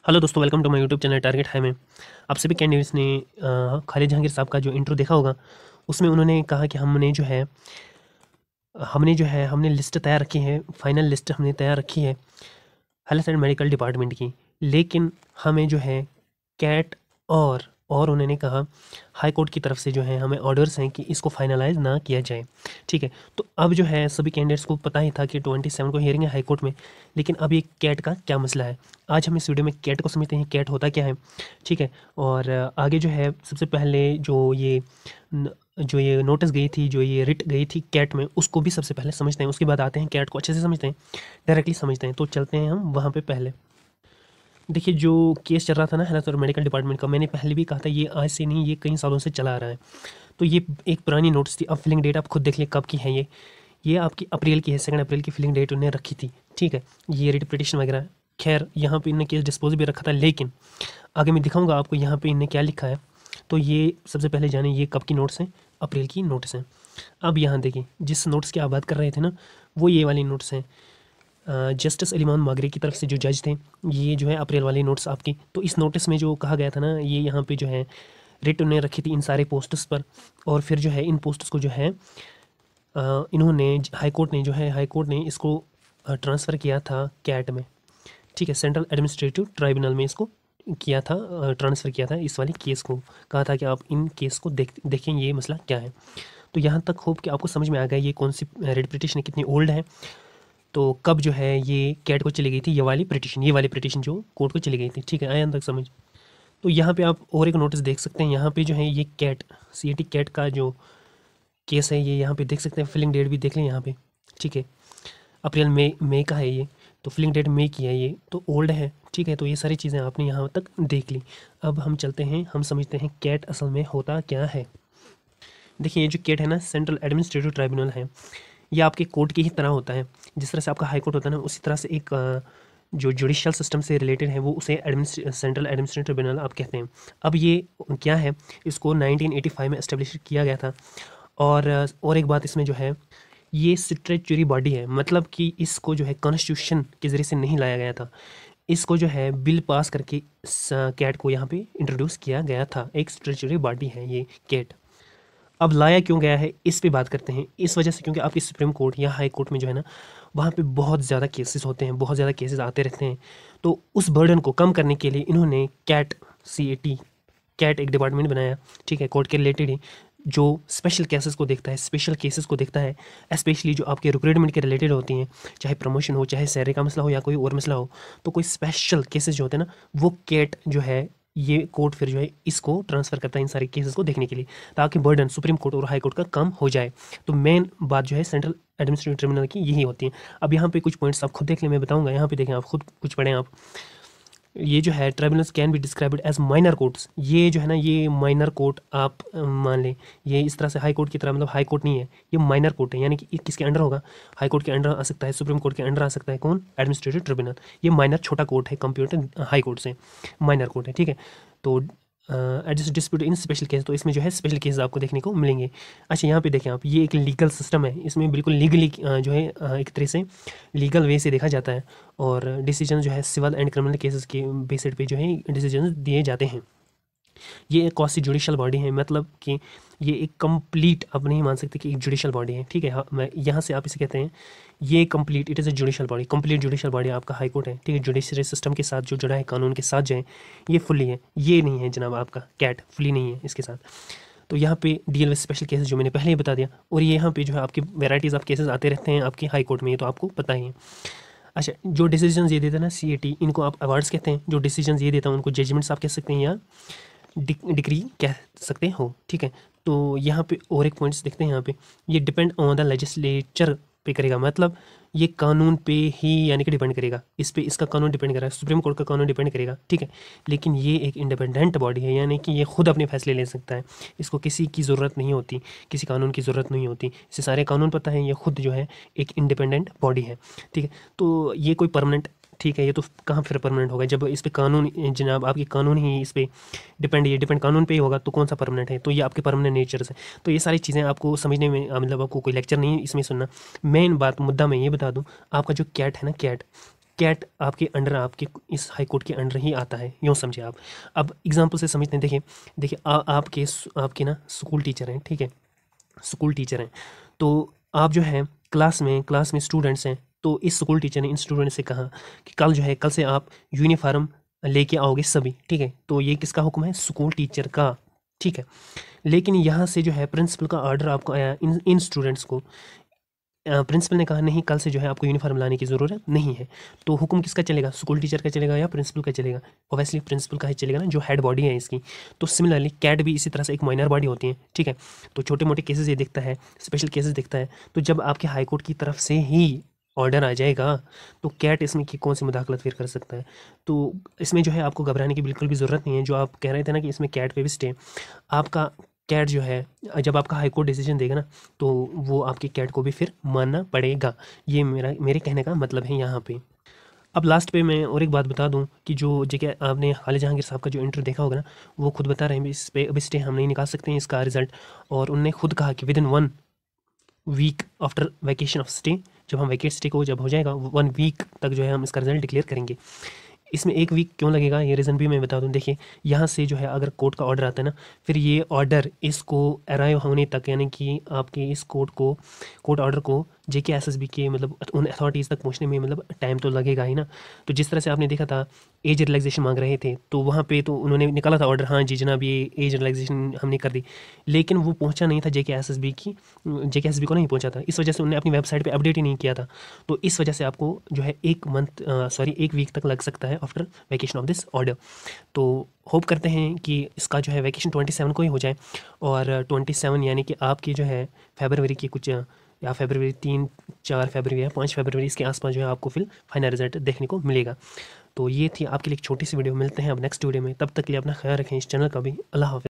Hello दोस्तों, welcome to my YouTube channel target high में। आप सभी कैंडिडेट्स ने खालिद जहांगीर साहब का जो इंट्रो देखा होगा, उसमें उन्होंने कहा कि हमने लिस्ट तैयार रखी है, फाइनल लिस्ट हमने तैयार रखी है हेल्थ एंड मेडिकल डिपार्टमेंट की। लेकिन हमें जो है कैट और उन्होंने कहा हाई कोर्ट की तरफ से जो है हमें ऑर्डर्स हैं कि इसको फाइनलाइज ना किया जाए। ठीक है, तो अब जो है सभी कैंडिडेट्स को पता ही था कि 27 को हियरिंग है हाई कोर्ट में। लेकिन अब ये कैट का क्या मसला है, आज हम इस वीडियो में कैट को समझते हैं, कैट होता क्या है। ठीक है, और आगे जो है सबसे पहले जो ये नोटिस गई थी, जो ये रिट गई थी कैट में, उसको भी सबसे पहले समझते हैं। उसके बाद आते हैं कैट को अच्छे से समझते हैं, डायरेक्टली समझते हैं। तो चलते हैं हम वहाँ पे। पहले देखिए, जो केस चल रहा था ना हेल्थ और मेडिकल डिपार्टमेंट का, मैंने पहले भी कहा था ये आज से नहीं, ये कई सालों से चला आ रहा है। तो ये एक पुरानी नोटिस थी। अब फिलिंग डेट आप खुद देख लिए कब की है। ये आपकी अप्रैल की है, 2 अप्रैल की फिलिंग डेट उन्हें रखी थी। ठीक है, ये रिट पिटिशन वगैरह, खैर यहाँ पे इनने केस डिस्पोज भी रखा था। लेकिन आगे मैं दिखाऊंगा आपको यहाँ पे इनने क्या लिखा है। तो ये सबसे पहले जाने ये कब की नोट्स हैं, अप्रैल की नोट्स हैं। अब यहाँ देखिए, जिस नोट्स की आप बात कर रहे थे ना, वो ये वाली नोट्स हैं। जस्टिस अलीमान मागरे की तरफ से जो जज थे, ये जो है अप्रैल वाली नोट्स आपकी। तो इस नोटिस में जो कहा गया था ना, ये यहाँ पे जो है रिट उन्हें रखी थी इन सारे पोस्ट्स पर। और फिर जो है इन पोस्ट्स को जो है इन्होंने हाई कोर्ट ने इसको ट्रांसफ़र किया था कैट में। ठीक है, सेंट्रल एडमिनिस्ट्रेटिव ट्राइब्यूनल में इसको किया था, ट्रांसफ़र किया था इस वाले केस को। कहा था कि आप इन केस को देखें, ये मसला क्या है। तो यहाँ तक होप कि आपको समझ में आ गया ये कौन सी रिट पिटिशन कितनी ओल्ड है। तो कब जो है ये कैट को चली गई थी, ये वाली पिटिशन जो कोर्ट को चली गई थी। ठीक है, आया तक समझ। तो यहाँ पे आप और एक नोटिस देख सकते हैं। यहाँ पे जो है ये कैट CAT कैट का जो केस है, ये यहाँ पे देख सकते हैं। फिलिंग डेट भी देख लें यहाँ पे। ठीक है, अप्रैल मई का है ये, तो फिलिंग डेट मई की है ये, तो ओल्ड है। ठीक है, तो ये सारी चीज़ें आपने यहाँ तक देख ली। अब हम चलते हैं, हम समझते हैं कैट असल में होता क्या है। देखिए, ये जो कैट है ना, सेंट्रल एडमिनिस्ट्रेटिव ट्राइब्यूनल है। ये आपके कोर्ट की ही तरह होता है। जिस तरह से आपका हाई कोर्ट होता है ना, उसी तरह से एक जो जुडिशियल सिस्टम से रिलेटेड है, वो उसे सेंट्रल एडमिनिस्ट्रेटिव ट्रिब्यूनल आप कहते हैं। अब ये क्या है, इसको 1985 में इस्टेब्लिश किया गया था। और एक बात इसमें जो है, ये स्टैट्यूटरी बॉडी है, मतलब कि इसको जो है कॉन्स्टिट्यूशन के ज़रिए से नहीं लाया गया था। इसको जो है बिल पास करके कैट को यहाँ पे इंट्रोड्यूस किया गया था। एक स्टैट्यूटरी बॉडी है ये कैट। अब लाया क्यों गया है, इस पे बात करते हैं। इस वजह से क्योंकि आपकी सुप्रीम कोर्ट या हाई कोर्ट में जो है ना, वहाँ पे बहुत ज़्यादा केसेस होते हैं, बहुत ज़्यादा केसेस आते रहते हैं। तो उस बर्डन को कम करने के लिए इन्होंने कैट एक डिपार्टमेंट बनाया। ठीक है, कोर्ट के रिलेटेड ही, जो स्पेशल केसेस को देखता है, स्पेशल केसेस को देखता है, स्पेशली जो आपके रिक्रूटमेंट के रिलेटेड होती हैं, चाहे प्रमोशन हो, चाहे सैलरी का मसला हो, या कोई और मसला हो। तो कोई स्पेशल केसेस जो होते हैं ना, वो कैट जो है, ये कोर्ट फिर जो है इसको ट्रांसफ़र करता है इन सारे केसेस को देखने के लिए, ताकि बर्डन सुप्रीम कोर्ट और हाई कोर्ट का कम हो जाए। तो मेन बात जो है सेंट्रल एडमिनिस्ट्रेटिव ट्रिब्यूनल की यही होती है। अब यहाँ पे कुछ पॉइंट्स आप खुद देख लें, मैं बताऊंगा। यहाँ पे देखें, आप खुद कुछ पढ़ें आप। ये जो है tribunals can be described as minor courts. ये जो है ना, ये माइनर कोर्ट आप मान लें। ये इस तरह से हाई कोर्ट की तरह, मतलब हाई कोर्ट नहीं है, ये माइनर कोर्ट है। यानी कि ये किसके अंडर होगा, हाई कोर्ट के अंडर आ सकता है, सुप्रीम कोर्ट के अंडर आ सकता है। कौन, एडमिनिस्ट्रेटिव ट्रिब्यूनल। ये माइनर छोटा कोर्ट है कंपेयर टू हाई कोर्ट से, माइनर कोर्ट है। ठीक है, तो एडजस्ट डिस्प्यूट इन स्पेशल केस, तो इसमें जो है स्पेशल केसेस आपको देखने को मिलेंगे। अच्छा, यहाँ पे देखें आप, ये एक लीगल सिस्टम है। इसमें बिल्कुल लीगली जो है एक तरह से लीगल वे से देखा जाता है। और डिसीजन जो है सिविल एंड क्रिमिनल केसेस के बेसिस पे जो है डिसीजन दिए जाते हैं। ये एक क्वासी जुडिशल बॉडी है, मतलब कि ये एक कंप्लीट, आप नहीं मान सकते कि एक जुडिशल बॉडी है। ठीक है, हाँ, मैं यहाँ से आप इसे कहते हैं, ये complete, it is a judicial body, complete judicial body आपका हाई कोर्ट है। ठीक है, जुडिशरी सिस्टम के साथ जो जुड़ा है, कानून के साथ जो है, ये फुली है। ये नहीं है जनाब, आपका कैट फुली नहीं है इसके साथ। तो यहाँ पे डील विद स्पेशल केसेस जो मैंने पहले ही बता दिया। और ये यहाँ पे जो है आपकी वेराइटीज़ ऑफ केसेस आते रहते हैं आपके हाई कोर्ट में, ये तो आपको पता ही है। अच्छा, जो डिसीजन ये देता है ना CAT, इनको आप अवार्ड्स कहते हैं। जो डिसीजन ये देता है उनको जजमेंट्स आप कह सकते हैं, या डिक्री कह सकते हो। ठीक है, तो यहाँ पे और एक पॉइंट्स देखते हैं। यहाँ पे ये डिपेंड ऑन द लेजिस्लेचर पे करेगा, मतलब ये कानून पे ही यानी कि डिपेंड करेगा, इस पे इसका कानून डिपेंड करेगा, सुप्रीम कोर्ट का कानून डिपेंड करेगा। ठीक है, लेकिन ये एक इंडिपेंडेंट बॉडी है, यानी कि ये खुद अपने फैसले ले सकता है। इसको किसी की ज़रूरत नहीं होती, किसी कानून की ज़रूरत नहीं होती, इसे सारे कानून पता है। ये खुद जो है एक इंडिपेंडेंट बॉडी है। ठीक है, तो ये कोई परमानेंट, ठीक है, ये तो कहाँ फिर परमानेंट होगा, जब इस पे कानून, जनाब आपकी कानून ही इस पे डिपेंड, ये डिपेंड कानून पे ही होगा, तो कौन सा परमानेंट है। तो ये आपके परमानेंट नेचर से। तो ये सारी चीज़ें आपको समझने में, मतलब आपको कोई लेक्चर नहीं इसमें सुनना। मेन बात, मुद्दा मैं ये बता दूं, आपका जो कैट है ना, कैट कैट आपके अंडर, आपके इस हाई कोर्ट के अंडर ही आता है, यूँ समझिए आप। अब एग्जांपल से समझते हैं। देखिए आपके ना स्कूल टीचर हैं, ठीक है, स्कूल टीचर हैं। तो आप जो है क्लास में स्टूडेंट्स हैं, तो इस स्कूल टीचर ने इन स्टूडेंट से कहा कि कल से आप यूनिफॉर्म लेके आओगे सभी, ठीक है। तो ये किसका हुक्म है? स्कूल टीचर का, ठीक है। लेकिन यहाँ से जो है प्रिंसिपल का ऑर्डर आपको आया इन स्टूडेंट्स को। प्रिंसिपल ने कहा नहीं, कल से जो है आपको यूनिफॉर्म लाने की ज़रूरत नहीं है। तो हुक्म किसका चलेगा? स्कूल टीचर का चलेगा या प्रिंसिपल का चलेगा? ऑब्वियसली प्रिंसिपल का ही चलेगा ना, जो हेड बॉडी है इसकी। तो सिमिलरली कैट भी इसी तरह से एक माइनर बॉडी होती है, ठीक है। तो छोटे मोटे केसेस ये देखता है, स्पेशल केसेस देखता है। तो जब आपके हाई कोर्ट की तरफ से ही ऑर्डर आ जाएगा तो कैट इसमें की कौन सी मुदाखलत फिर कर सकता है? तो इसमें जो है आपको घबराने की बिल्कुल भी ज़रूरत नहीं है। जो आप कह रहे थे ना कि इसमें कैट पे भी स्टे, आपका कैट जो है जब आपका हाई कोर्ट डिसीजन देगा ना, तो वो आपकी कैट को भी फिर मानना पड़ेगा। ये मेरे कहने का मतलब है यहाँ पे। अब लास्ट पे मैं और एक बात बता दूं कि जो जगह आपने खालिद जहांगीर साहब का जो इंटरव्यू देखा होगा ना, वो खुद बता रहे हैं इस पे अब स्टे हम नहीं निकाल सकते हैं इसका रिजल्ट। और उन्होंने खुद कहा कि within 1 week after vacation of stay, जब हम वैकेट स्टे को जब हो जाएगा 1 वीक तक जो है हम इसका रिजल्ट डिक्लेयर करेंगे। इसमें 1 वीक क्यों लगेगा, ये रीज़न भी मैं बता दूं। देखिए यहाँ से जो है अगर कोर्ट का ऑर्डर आता है ना, फिर ये ऑर्डर इसको अराइव होने तक, यानी कि आपके इस कोर्ट ऑर्डर को JKSSB के मतलब उन अथॉरिटीज़ तक पहुंचने में मतलब टाइम तो लगेगा ही ना। तो जिस तरह से आपने देखा था एज रिलैक्सेशन मांग रहे थे, तो वहाँ पे तो उन्होंने निकाला था ऑर्डर, हाँ जी जनाब ये एज रिलैक्सेशन हमने कर दी, लेकिन वो पहुँचा नहीं था JKSSB को नहीं पहुँचा था। इस वजह से उन्होंने अपनी वेबसाइट पर अपडेट ही नहीं किया था। तो इस वजह से आपको जो है 1 वीक तक लग सकता है after vacation of this order. तो होप करते हैं कि इसका जो है वैकेशन 27 को ही हो जाए, और 27 यानी कि आपकी जो है फरवरी की कुछ या फरवरी 3-4 फरवरी या 5 फरवरी इसके आसपास जो है आपको फिर फाइनल रिजल्ट देखने को मिलेगा। तो ये थी आपके लिए एक छोटी सी वीडियो। मिलते हैं अब नेक्स्ट वीडियो में, तब तक के लिए अपना ख्याल रखें, इस चैनल का भी। अल्लाह हाफ़िज़।